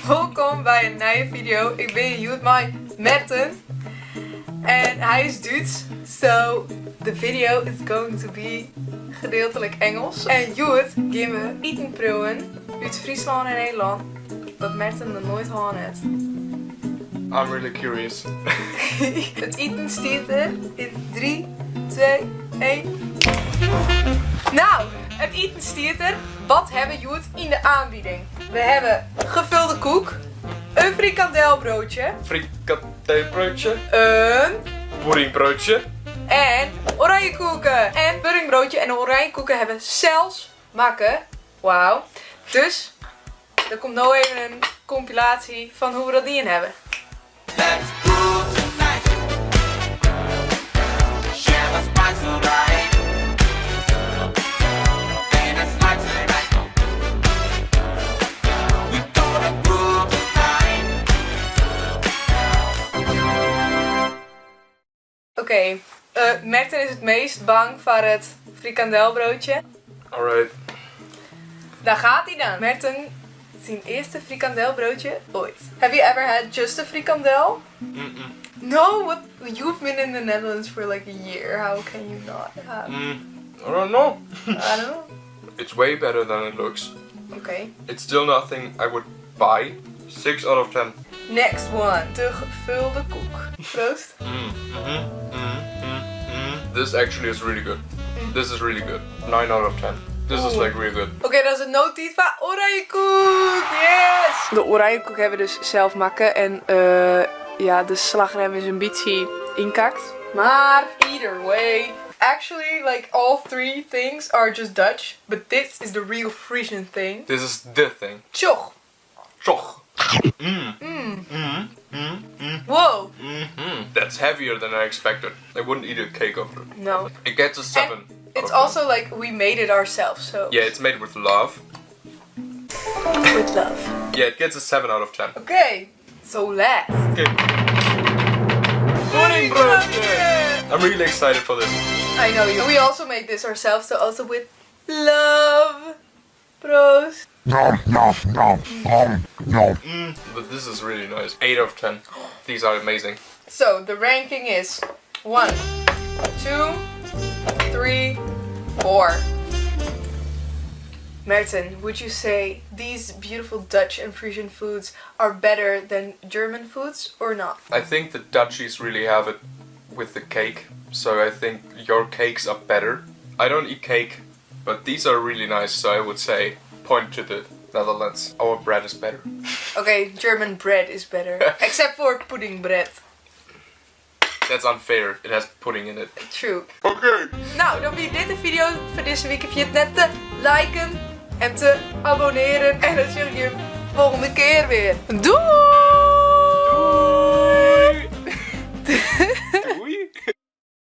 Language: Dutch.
Welkom bij een nieuwe video. Ik ben Joet met Merten. En hij is Duits. So, the video is going to be gedeeltelijk Engels. En Joet gaat me eten proeven uit Friesland en Nederland. Dat Merten er nooit gehad heeft. I'm really curious. Het eten staat er in 3, 2, 1. Nou, het eten staat er. Wat hebben Joet in de aanbieding? We hebben gevulde koek, een frikandelbroodje, Frikatelbroodje, een puddingbroodje en oranjekoeken. En puddingbroodje en oranjekoeken hebben zelfs makken. Wauw. Dus, er komt nou even een compilatie van hoe we dat in hebben. Oké, Merten is het meest bang voor het frikandelbroodje. Alright. Daar gaat hij dan. Merten, zijn eerste frikandelbroodje ooit. Have you ever had just a frikandel? No, what? You've been in the Netherlands for like a year. How can you not have? I don't know. I don't know. It's way better than it looks. Okay. It's still nothing I would buy. 6 out of 10. Next one. De gevulde koek. Proost. This actually is really good. This is really good. 9 out of 10. This is like really good. Oké, dat is het notitie van oranjekoek. Yes! De oranjekoek hebben we dus zelf maken. En ja, de slagrem is een beetje inkakt. Maar either way. Actually, like all three things are just Dutch. But this is the real Frisian thing. This is the thing. Tjoch. Toch. Wow. That's heavier than I expected. I wouldn't eat a cake of it. No. It gets a 7. And it's also like we made it ourselves, so. Yeah, it's made with love. With love. Yeah, it gets a 7 out of 10. Okay. So last. Okay. Puddingbroodje! I'm really excited for this. I know you. We also made this ourselves, so also with love. Proost. But this is really nice. 8 out of 10. These are amazing. So the ranking is 1, 2, 3, 4. Merten, would you say these beautiful Dutch and Frisian foods are better than German foods or not? I think the Dutchies really have it with the cake. So I think your cakes are better. I don't eat cake, but these are really nice. So I would say point to the Netherlands. Our bread is better. Okay, German bread is better. Except for pudding bread. That's unfair. It has pudding in it. True. Okay. Nou, dan ben dit de video voor deze week. Heb je het net te liken en te abonneren. En dan zie ik je volgende keer weer. Doei!